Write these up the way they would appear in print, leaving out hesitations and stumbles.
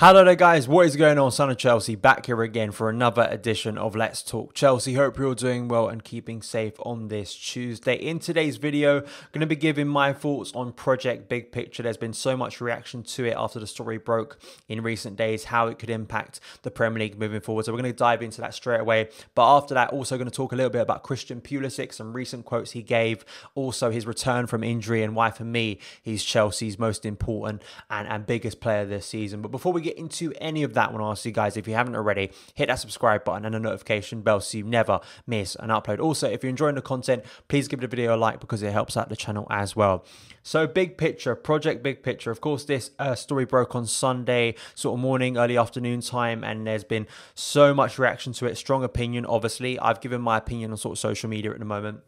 Hello there guys, what is going on? Son of Chelsea back here again for another edition of Let's Talk Chelsea. Hope you're all doing well and keeping safe on this Tuesday. In today's video, I'm going to be giving my thoughts on Project Big Picture. There's been so much reaction to it after the story broke in recent days, how it could impact the Premier League moving forward. So we're going to dive into that straight away. But after that, also going to talk a little bit about Christian Pulisic, some recent quotes he gave, also his return from injury and why for me he's Chelsea's most important and biggest player this season. But before we get into any of that, I want to ask you guys, if you haven't already, hit that subscribe button and the notification bell so you never miss an upload. Also, if you're enjoying the content, please give the video a like because it helps out the channel as well. So Big Picture, Project Big Picture. Of course, this story broke on Sunday, sort of morning, early afternoon time, and there's been so much reaction to it. Strong opinion, obviously. I've given my opinion on sort of social media at the moment.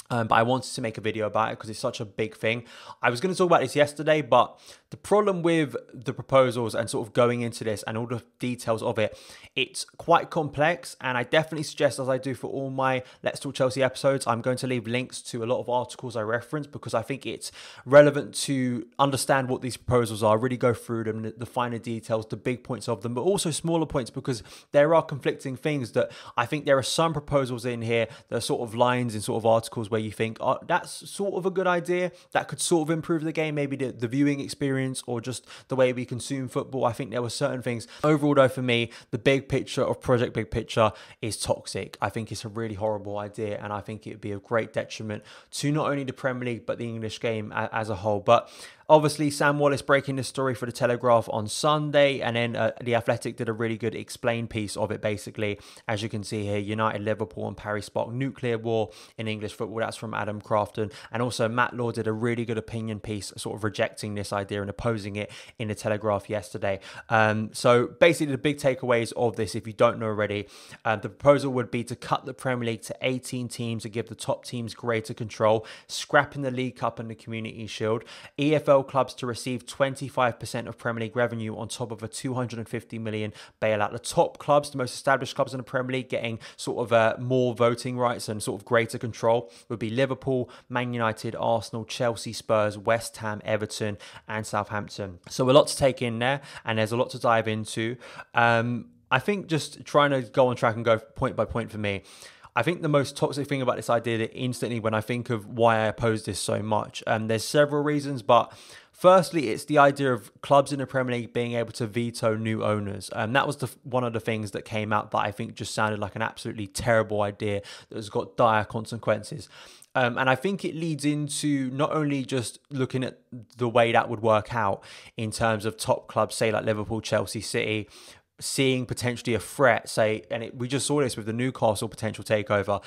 But I wanted to make a video about it because it's such a big thing. I was going to talk about this yesterday, but the problem with the proposals and sort of going into this and all the details of it, it's quite complex. And I definitely suggest, as I do for all my Let's Talk Chelsea episodes, I'm going to leave links to a lot of articles I reference because I think it's relevant to understand what these proposals are, really go through them, the finer details, the big points of them, but also smaller points because there are conflicting things that I think there are some proposals in here that are sort of lines in sort of articles where you think, oh, that's sort of a good idea, that could sort of improve the game, maybe the viewing experience or just the way we consume football. I think there were certain things. Overall though, for me, the big picture of Project Big Picture is toxic. I think it's a really horrible idea and I think it would be a great detriment to not only the Premier League but the English game as a whole. But obviously, Sam Wallace breaking the story for the Telegraph on Sunday, and then The Athletic did a really good explain piece of it, basically. As you can see here, United, Liverpool and Paris spark nuclear war in English football. That's from Adam Crafton. And also Matt Law did a really good opinion piece, sort of rejecting this idea and opposing it in the Telegraph yesterday. So basically, the big takeaways of this, if you don't know already, the proposal would be to cut the Premier League to 18 teams to give the top teams greater control, scrapping the League Cup and the Community Shield, EFL clubs to receive 25% of Premier League revenue on top of a 250 million bailout. The top clubs, the most established clubs in the Premier League, getting sort of more voting rights and sort of greater control would be Liverpool, Man United, Arsenal, Chelsea, Spurs, West Ham, Everton and Southampton. So a lot to take in there and there's a lot to dive into. I think just trying to go on track and go point by point for me, I think the most toxic thing about this idea that instantly when I think of why I oppose this so much, there's several reasons, but firstly, it's the idea of clubs in the Premier League being able to veto new owners. That was one of the things that came out that I think just sounded like an absolutely terrible idea that has got dire consequences. And I think it leads into not only just looking at the way that would work out in terms of top clubs, say like Liverpool, Chelsea, City, seeing potentially a threat, say, and we just saw this with the Newcastle potential takeover.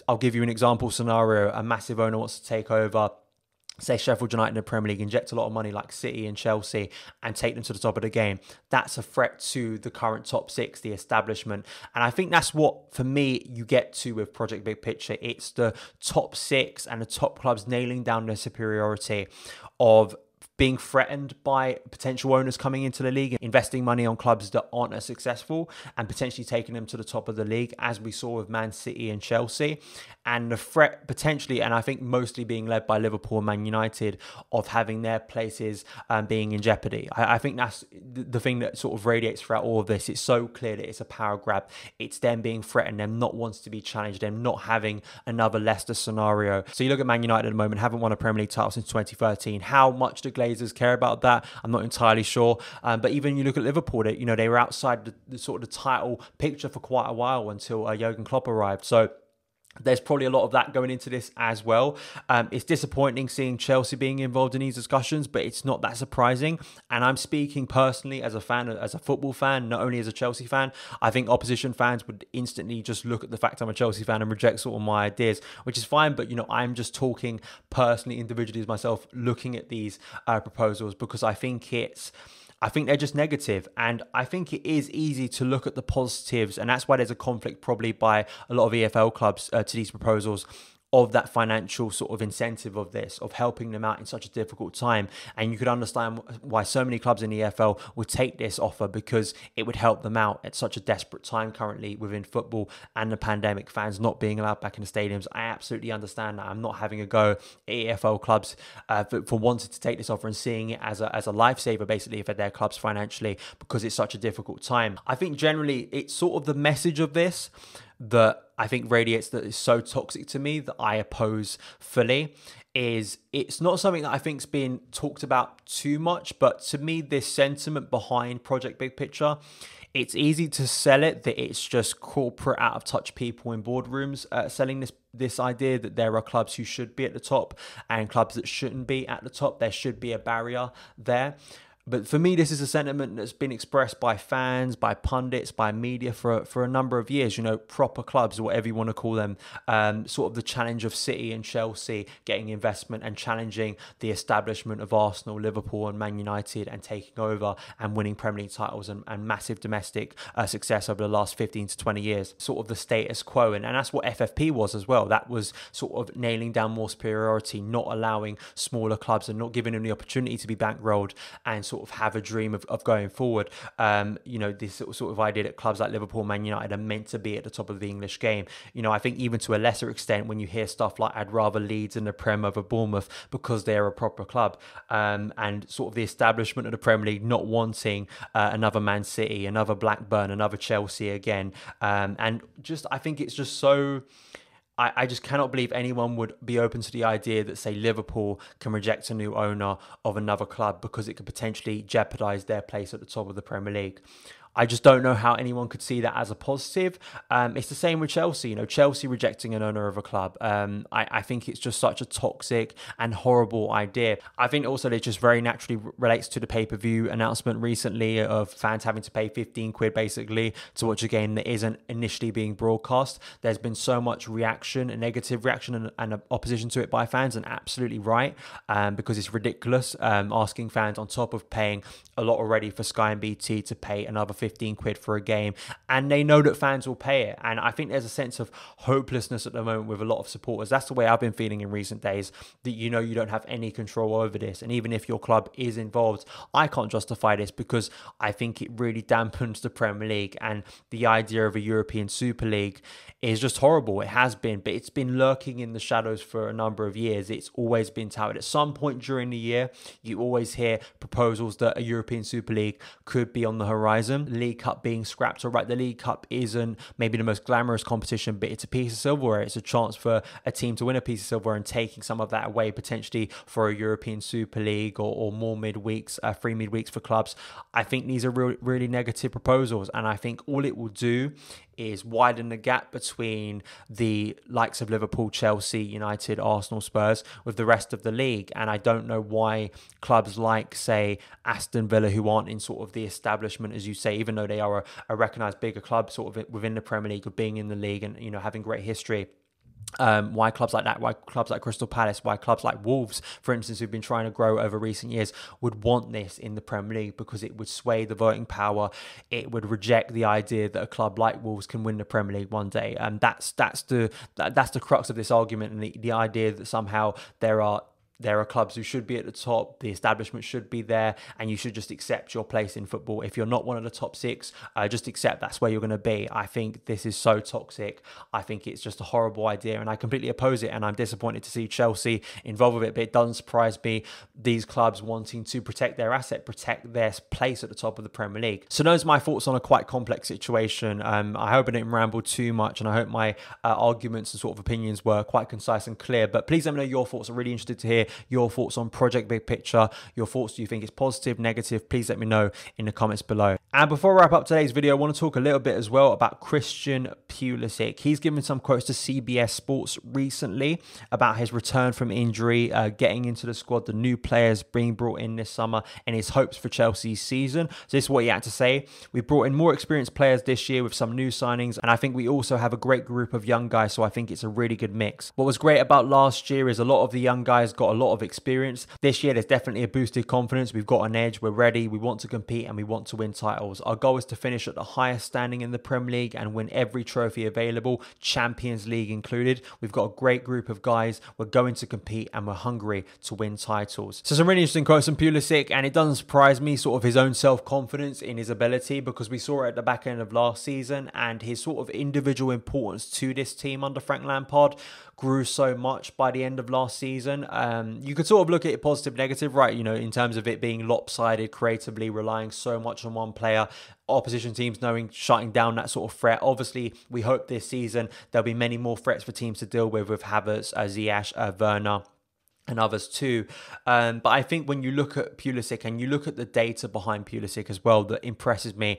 I'll give you an example scenario. A massive owner wants to take over, say, Sheffield United in the Premier League, inject a lot of money like City and Chelsea and take them to the top of the game. That's a threat to the current top six, the establishment. And I think that's what, for me, you get to with Project Big Picture. It's the top six and the top clubs nailing down their superiority of being threatened by potential owners coming into the league, investing money on clubs that aren't as successful and potentially taking them to the top of the league, as we saw with Man City and Chelsea. And the threat potentially, and I think mostly being led by Liverpool and Man United, of having their places being in jeopardy. I think that's the thing that sort of radiates throughout all of this. It's so clear that it's a power grab. It's them being threatened, them not wanting to be challenged, them not having another Leicester scenario. So you look at Man United at the moment, haven't won a Premier League title since 2013. How much do Glazers care about that? I'm not entirely sure. But even you look at Liverpool, they were outside the sort of the title picture for quite a while until Jurgen Klopp arrived. So there's probably a lot of that going into this as well. It's disappointing seeing Chelsea being involved in these discussions, but it's not that surprising. And I'm speaking personally as a fan, as a football fan, not only as a Chelsea fan. I think opposition fans would instantly just look at the fact I'm a Chelsea fan and reject sort of my ideas, which is fine. But, I'm just talking personally, individually as myself, looking at these proposals because I think they're just negative, and I think it is easy to look at the positives, and that's why there's a conflict probably by a lot of EFL clubs to these proposals of that financial sort of incentive of this, of helping them out in such a difficult time. And you could understand why so many clubs in the EFL would take this offer, because it would help them out at such a desperate time currently within football and the pandemic, fans not being allowed back in the stadiums. I absolutely understand that. I'm not having a go at EFL clubs for wanting to take this offer and seeing it as a lifesaver basically for their clubs financially, because it's such a difficult time. I think generally it's sort of the message of this that I think radiates, that is so toxic to me, that I oppose fully. Is it's not something that I think's been talked about too much, but to me, this sentiment behind Project Big Picture, it's easy to sell it that it's just corporate, out of touch people in boardrooms selling this idea that there are clubs who should be at the top and clubs that shouldn't be at the top. There should be a barrier there. But for me, this is a sentiment that's been expressed by fans, by pundits, by media for a number of years. You know, proper clubs, whatever you want to call them, sort of the challenge of City and Chelsea getting investment and challenging the establishment of Arsenal, Liverpool and Man United, and taking over and winning Premier League titles and massive domestic success over the last 15 to 20 years. Sort of the status quo. And that's what FFP was as well. That was sort of nailing down more superiority, not allowing smaller clubs and not giving them the opportunity to be bankrolled and sort of have a dream of going forward. You know, this sort of idea that clubs like Liverpool, Man United are meant to be at the top of the English game. You know, I think even to a lesser extent, when you hear stuff like I'd rather Leeds in the Prem over Bournemouth because they're a proper club, and sort of the establishment of the Premier League not wanting another Man City, another Blackburn, another Chelsea again, and just I think it's just so. I just cannot believe anyone would be open to the idea that, say, Liverpool can reject a new owner of another club because it could potentially jeopardise their place at the top of the Premier League. I just don't know how anyone could see that as a positive. It's the same with Chelsea. You know, Chelsea rejecting an owner of a club. I think it's just such a toxic and horrible idea. I think also it just very naturally relates to the pay-per-view announcement recently of fans having to pay 15 quid basically to watch a game that isn't initially being broadcast. There's been so much reaction, a negative reaction and opposition to it by fans, and absolutely right, because it's ridiculous asking fans on top of paying a lot already for Sky and BT to pay another 15 quid for a game, and they know that fans will pay it. And I think there's a sense of hopelessness at the moment with a lot of supporters. That's the way I've been feeling in recent days, that you know you don't have any control over this, and even if your club is involved, I can't justify this because I think it really dampens the Premier League, and the idea of a European Super League is just horrible. It has been, but it's been lurking in the shadows for a number of years. It's always been touted. At some point during the year, you always hear proposals that a European Super League could be on the horizon. League Cup being scrapped. All right, the League Cup isn't maybe the most glamorous competition, but it's a piece of silverware. It's a chance for a team to win a piece of silverware, and taking some of that away potentially for a European Super League or more midweeks, free midweeks for clubs. I think these are really negative proposals, and I think all it will do is widen the gap between the likes of Liverpool, Chelsea, United, Arsenal, Spurs with the rest of the league. And I don't know why clubs like, say, Aston Villa, who aren't in sort of the establishment, as you say, even though they are a recognised bigger club sort of within the Premier League, of being in the league and, you know, having great history, why clubs like that, why clubs like Crystal Palace, why clubs like Wolves, for instance, who've been trying to grow over recent years, would want this in the Premier League, because it would sway the voting power. It would reject the idea that a club like Wolves can win the Premier League one day. And that's the crux of this argument, and the idea that somehow there are clubs who should be at the top, the establishment should be there, and you should just accept your place in football. If you're not one of the top six, just accept that's where you're going to be. I think this is so toxic. I think it's just a horrible idea, and I completely oppose it, and I'm disappointed to see Chelsea involved with it, but it doesn't surprise me, these clubs wanting to protect their asset, protect their place at the top of the Premier League. So those are my thoughts on a quite complex situation. I hope I didn't ramble too much, and I hope my arguments and sort of opinions were quite concise and clear, but please let me know your thoughts. I'm really interested to hear your thoughts on Project Big Picture. Your thoughts, do you think it's positive, negative? Please let me know in the comments below. And before I wrap up today's video, I want to talk a little bit as well about Christian Pulisic. He's given some quotes to CBS Sports recently about his return from injury, getting into the squad, the new players being brought in this summer, and his hopes for Chelsea's season. So this is what he had to say. We've brought in more experienced players this year with some new signings, and I think we also have a great group of young guys, so I think it's a really good mix. What was great about last year is a lot of the young guys got a a lot of experience. This year, there's definitely a boosted confidence. We've got an edge. We're ready. We want to compete and we want to win titles. Our goal is to finish at the highest standing in the Premier League and win every trophy available, Champions League included. We've got a great group of guys. We're going to compete and we're hungry to win titles. So some really interesting quotes from Pulisic, and it doesn't surprise me, sort of his own self-confidence in his ability, because we saw it at the back end of last season, and his sort of individual importance to this team under Frank Lampard grew so much by the end of last season. You could sort of look at it positive, negative, right? You know, in terms of it being lopsided creatively, relying so much on one player, opposition teams shutting down that sort of threat. Obviously, we hope this season there'll be many more threats for teams to deal with Havertz, Ziyech, Werner, and others too. But I think when you look at Pulisic and you look at the data behind Pulisic as well, that impresses me.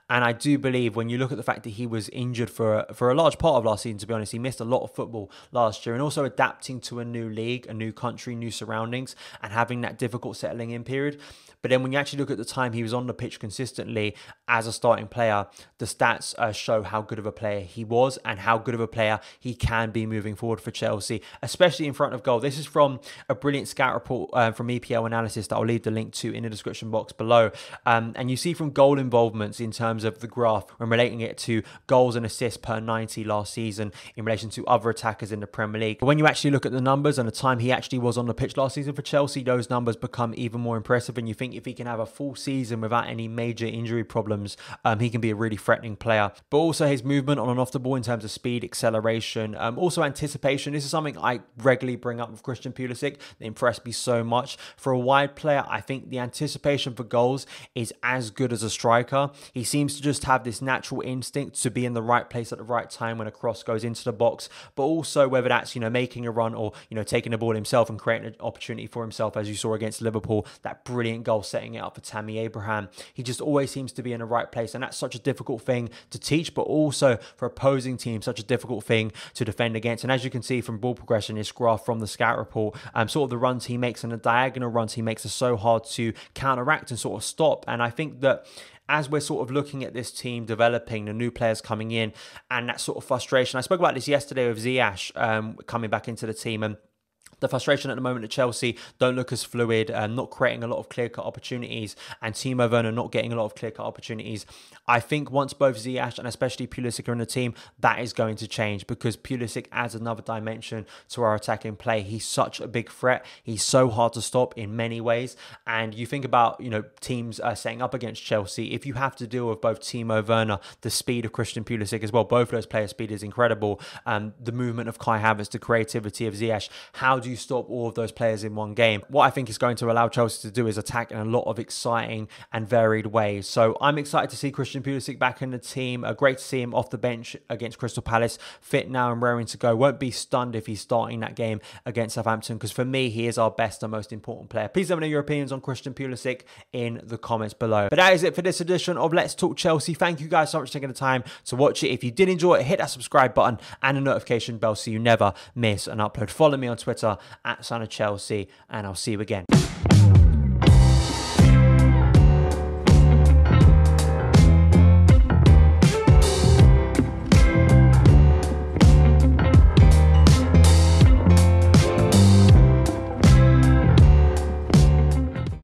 And I do believe when you look at the fact that he was injured for a large part of last season, to be honest, he missed a lot of football last year, and also adapting to a new league, a new country, new surroundings, and having that difficult settling in period. But then when you actually look at the time he was on the pitch consistently as a starting player, the stats show how good of a player he was and how good of a player he can be moving forward for Chelsea, especially in front of goal. This is from a brilliant scout report from EPL Analysis that I'll leave the link to in the description box below. And you see from goal involvements in terms of the graph when relating it to goals and assists per 90 last season in relation to other attackers in the Premier League. But when you actually look at the numbers and the time he actually was on the pitch last season for Chelsea, those numbers become even more impressive, and you think if he can have a full season without any major injury problems, he can be a really threatening player. But also his movement on and off the ball in terms of speed, acceleration, also anticipation. This is something I regularly bring up with Christian Pulisic. They impressed me so much. For a wide player, I think the anticipation for goals is as good as a striker. He seems to just have this natural instinct to be in the right place at the right time when a cross goes into the box, but also whether that's, you know, making a run or, you know, taking the ball himself and creating an opportunity for himself, as you saw against Liverpool, that brilliant goal setting it up for Tammy Abraham. He just always seems to be in the right place, and that's such a difficult thing to teach, but also for opposing teams, such a difficult thing to defend against. And as you can see from ball progression, this graph from the scout report, sort of the runs he makes and the diagonal runs he makes are so hard to counteract and sort of stop. And I think that as we're sort of looking at this team developing, the new players coming in, and that sort of frustration, I spoke about this yesterday with Ziyech coming back into the team, and the frustration at the moment at Chelsea don't look as fluid, not creating a lot of clear-cut opportunities, and Timo Werner not getting a lot of clear-cut opportunities. I think once both Ziyech and especially Pulisic are in the team, that is going to change, because Pulisic adds another dimension to our attacking play. He's such a big threat. He's so hard to stop in many ways. And you think about, you know, teams setting up against Chelsea, if you have to deal with both Timo Werner, the speed of Christian Pulisic as well, both of those players' speed is incredible, the movement of Kai Havertz, the creativity of Ziyech, how do you stop all of those players in one game? What I think is going to allow Chelsea to do is attack in a lot of exciting and varied ways. So I'm excited to see Christian Pulisic back in the team. Great to see him off the bench against Crystal Palace, fit now and raring to go. Won't be stunned if he's starting that game against Southampton, because for me, he is our best and most important player. Please let me know your opinions on Christian Pulisic in the comments below. But that is it for this edition of Let's Talk Chelsea. Thank you guys so much for taking the time to watch it. If you did enjoy it, hit that subscribe button and the notification bell so you never miss an upload. Follow me on Twitter @SonofChelsea, and I'll see you again.